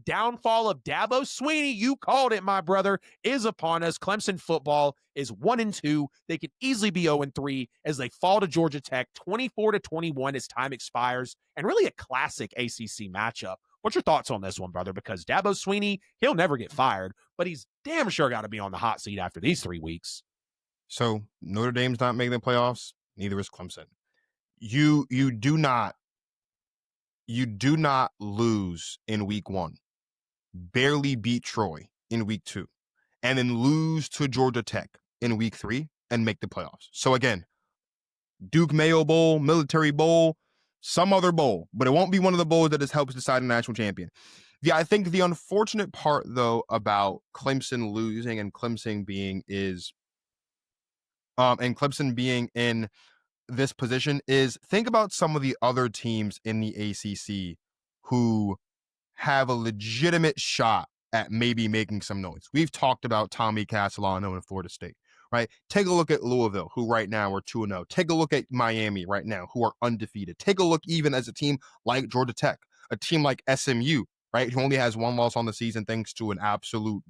downfall of Dabo Swinney, you called it, my brother, is upon us. Clemson football is 1-2. They could easily be 0-3 as they fall to Georgia Tech 24-21 as time expires, and really a classic ACC matchup. What's your thoughts on this one, brother? Because Dabo Swinney, he'll never get fired, but he's damn sure got to be on the hot seat after these 3 weeks. So Notre Dame's not making the playoffs. Neither is Clemson. You do not lose in week 1, barely beat Troy in week 2, and then lose to Georgia Tech in week 3 and make the playoffs. So again, Duke Mayo Bowl, Military Bowl, some other bowl, but it won't be one of the bowls that just helps decide a national champion. Yeah, I think the unfortunate part though about Clemson losing and Clemson being in this position is think about some of the other teams in the ACC who have a legitimate shot at maybe making some noise. We've talked about Tommy Castellano in Florida State, right? Take a look at Louisville, who right now are 2-0. Take a look at Miami right now, who are undefeated. Take a look even as a team like Georgia Tech, a team like SMU, right, who only has 1 loss on the season thanks to an absolute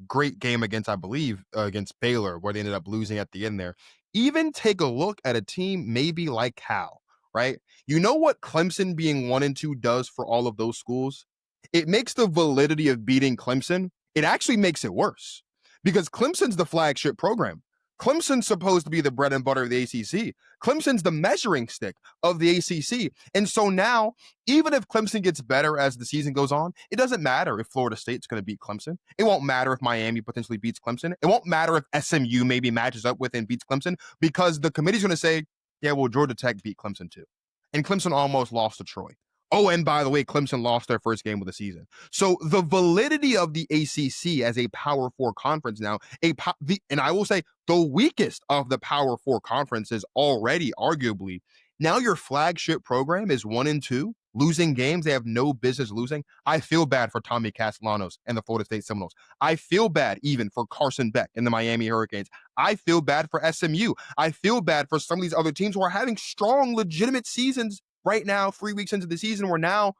great game against, I believe, against Baylor, where they ended up losing at the end there. Even take a look at a team maybe like Cal, right? You know what Clemson being 1-2 does for all of those schools? It makes the validity of beating Clemson, it actually makes it worse because Clemson's the flagship program. Clemson's supposed to be the bread and butter of the ACC. Clemson's the measuring stick of the ACC. And so now, even if Clemson gets better as the season goes on, it doesn't matter if Florida State's going to beat Clemson. It won't matter if Miami potentially beats Clemson. It won't matter if SMU maybe matches up with and beats Clemson because the committee's going to say, yeah, well, Georgia Tech beat Clemson too. And Clemson almost lost to Troy. Oh, and by the way, Clemson lost their first game of the season. So the validity of the ACC as a Power 4 conference now, and I will say the weakest of the Power 4 conferences already, arguably, now your flagship program is 1-2, losing games they have no business losing. I feel bad for Tommy Castellanos and the Florida State Seminoles. I feel bad even for Carson Beck and the Miami Hurricanes. I feel bad for SMU. I feel bad for some of these other teams who are having strong, legitimate seasons right now, 3 weeks into the season, where now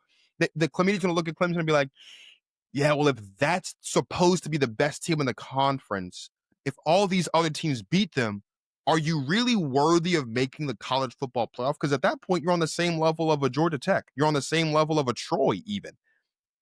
the committee's going to look at Clemson and be like, yeah, well, if that's supposed to be the best team in the conference, if all these other teams beat them, are you really worthy of making the college football playoff? Because at that point, you're on the same level of a Georgia Tech. You're on the same level of a Troy even.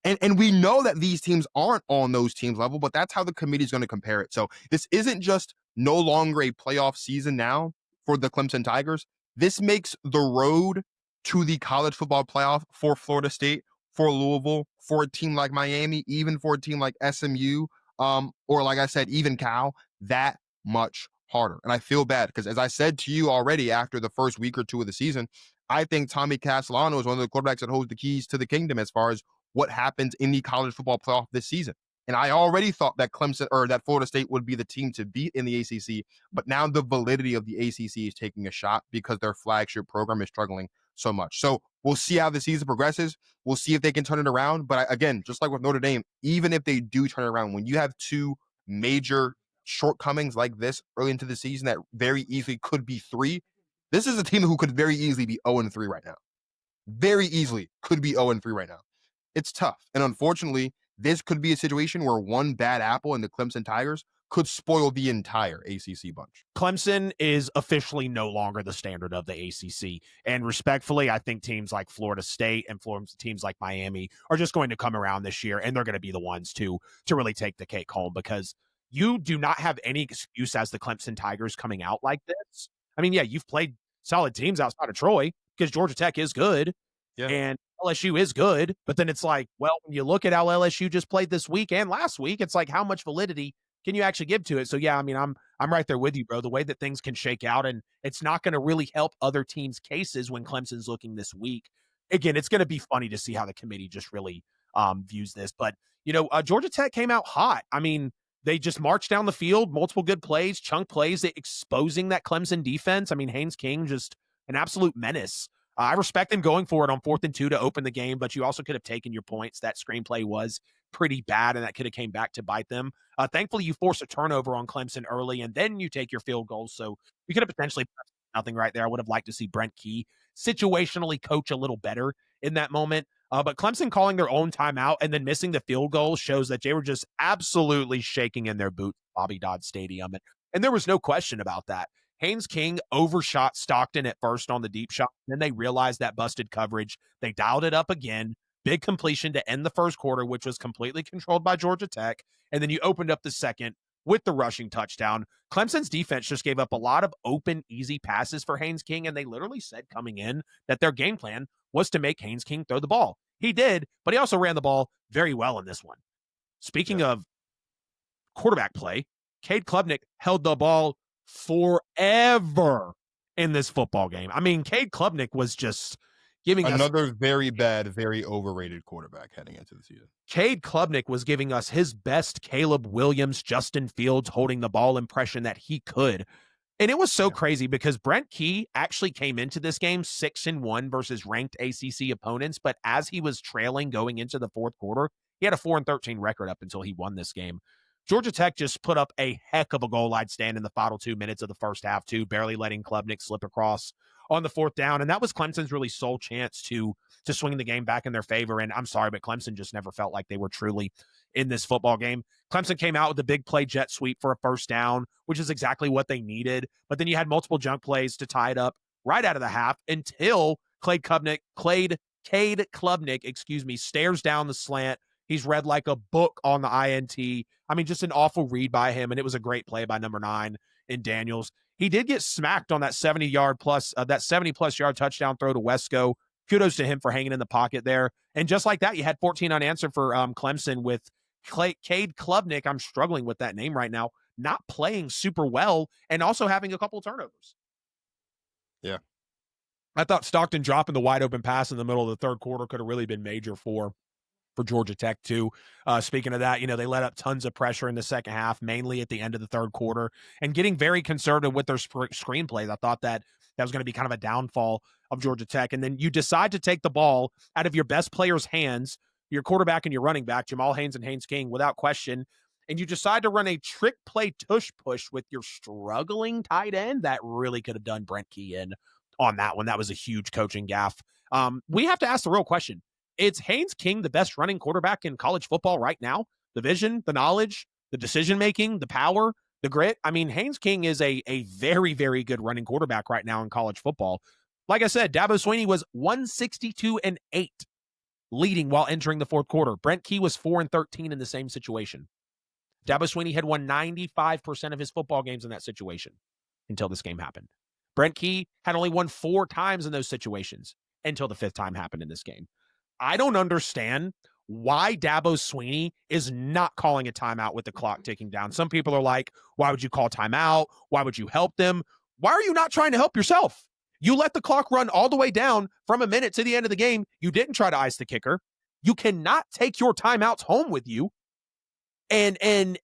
And we know that these teams aren't on those teams level, but that's how the committee is going to compare it. So this isn't just no longer a playoff season now for the Clemson Tigers. This makes the road to the college football playoff for Florida State, for Louisville, for a team like Miami, even for a team like SMU, or like I said, even Cal, that much harder. And I feel bad because as I said to you already after the first week or two of the season, I think Tommy Castellano is one of the quarterbacks that holds the keys to the kingdom as far as what happens in the college football playoff this season. And I already thought that Clemson or that Florida State would be the team to beat in the ACC, but now the validity of the ACC is taking a shot because their flagship program is struggling so much. So we'll see how the season progresses. We'll see if they can turn it around. But again, just like with Notre Dame, even if they do turn it around, when you have 2 major shortcomings like this early into the season that very easily could be 3, this is a team who could very easily be 0-3 right now. Very easily could be 0-3 right now. It's tough. And unfortunately, this could be a situation where one bad apple in the Clemson Tigers could spoil the entire ACC bunch. Clemson is officially no longer the standard of the ACC. And respectfully, I think teams like Florida State and teams like Miami are just going to come around this year, and they're going to be the ones to really take the cake home because you do not have any excuse as the Clemson Tigers coming out like this. I mean, yeah, you've played solid teams outside of Troy because Georgia Tech is good. Yeah. And LSU is good, but then it's like, well, when you look at how LSU just played this week and last week, it's like, how much validity can you actually give to it? So yeah, I mean, I'm right there with you, bro. The way that things can shake out, and it's not going to really help other teams' cases when Clemson's looking this week. Again, it's going to be funny to see how the committee just really views this. But Georgia Tech came out hot. I mean, they just marched down the field, multiple good plays, chunk plays, exposing that Clemson defense. I mean, Haynes King just an absolute menace. I respect them going for it on 4th and 2 to open the game, but you also could have taken your points. That screenplay was pretty bad, and that could have came back to bite them. Thankfully, you force a turnover on Clemson early, and then you take your field goals. So you could have potentially nothing right there. I would have liked to see Brent Key situationally coach a little better in that moment. But Clemson calling their own timeout and then missing the field goal shows that they were just absolutely shaking in their boots, Bobby Dodd Stadium. And there was no question about that. Haynes King overshot Stockton at first on the deep shot. Then they realized that busted coverage. They dialed it up again. Big completion to end the first quarter, which was completely controlled by Georgia Tech. And then you opened up the second with the rushing touchdown. Clemson's defense just gave up a lot of open, easy passes for Haynes King, and they literally said coming in that their game plan was to make Haynes King throw the ball. He did, but he also ran the ball very well in this one. Speaking of quarterback play, Cade Klubnik held the ball forever in this football game. I mean, Cade Klubnik was just giving another very bad, very overrated quarterback heading into the season. Cade Klubnik was giving us his best Caleb Williams, Justin Fields holding the ball impression that he could. And it was so crazy because Brent Key actually came into this game 6-1 versus ranked ACC opponents. But as he was trailing going into the fourth quarter, he had a 4-13 record up until he won this game. Georgia Tech just put up a heck of a goal line stand in the final 2 minutes of the first half, too, barely letting Klubnik slip across on the fourth down. And that was Clemson's really sole chance to swing the game back in their favor. And I'm sorry, but Clemson just never felt like they were truly in this football game. Clemson came out with a big play jet sweep for a first down, which is exactly what they needed. But then you had multiple junk plays to tie it up right out of the half until Cade Klubnik, stares down the slant. He's read like a book on the INT. I mean, just an awful read by him, and it was a great play by number 9 in Daniels. He did get smacked on that 70-plus yard touchdown throw to Wesco. Kudos to him for hanging in the pocket there. And just like that, you had 14 unanswered for Clemson with Cade Klubnik. I'm struggling with that name right now. Not playing super well and also having a couple turnovers. Yeah. I thought Stockton dropping the wide open pass in the middle of the third quarter could have really been major for Georgia Tech, too. Speaking of that, they let up tons of pressure in the second half, mainly at the end of the third quarter, and getting very conservative with their screenplays. I thought that was going to be kind of a downfall of Georgia Tech. And then you decide to take the ball out of your best player's hands, your quarterback and your running back, Jamal Haynes and Haynes King, without question, and you decide to run a trick play tush push with your struggling tight end. That really could have done Brent Key in on that one. That was a huge coaching gaffe. We have to ask the real question. It's Haynes King, the best running quarterback in college football right now. The vision, the knowledge, the decision-making, the power, the grit. I mean, Haynes King is a very, very good running quarterback right now in college football. Like I said, Dabo Swinney was 162-8 leading while entering the fourth quarter. Brent Key was 4-13 in the same situation. Dabo Swinney had won 95% of his football games in that situation until this game happened. Brent Key had only won 4 times in those situations until the 5th time happened in this game. I don't understand why Dabo Swinney is not calling a timeout with the clock ticking down. Some people are like, why would you call timeout? Why would you help them? Why are you not trying to help yourself? You let the clock run all the way down from a minute to the end of the game. You didn't try to ice the kicker. You cannot take your timeouts home with you. And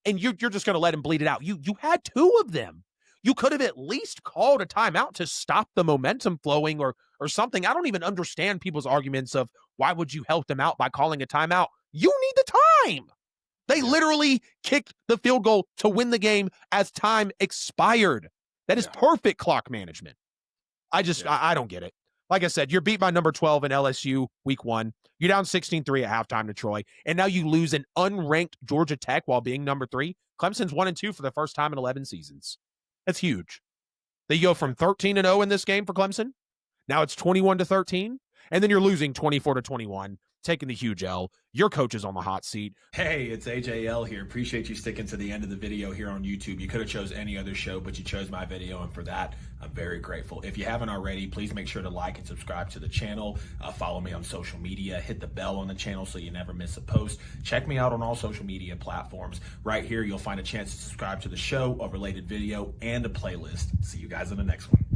you're just going to let him bleed it out. You had 2 of them. You could have at least called a timeout to stop the momentum flowing or something. I don't even understand people's arguments of why would you help them out by calling a timeout? You need the time. They literally kicked the field goal to win the game as time expired. That is perfect clock management. I don't get it. Like I said, you're beat by number 12 in LSU week 1. You're down 16-3 at halftime to Troy. And now you lose an unranked Georgia Tech while being number 3. Clemson's 1-2 for the first time in 11 seasons. That's huge. They go from 13-0 in this game for Clemson. Now it's 21-13. And then you're losing 24-21, taking the huge L. Your coach is on the hot seat. Hey, it's AJL here. Appreciate you sticking to the end of the video here on YouTube. You could have chose any other show, but you chose my video, and for that, I'm very grateful. If you haven't already, please make sure to like and subscribe to the channel. Follow me on social media. Hit the bell on the channel so you never miss a post. Check me out on all social media platforms. Right here, you'll find a chance to subscribe to the show, a related video, and a playlist. See you guys in the next one.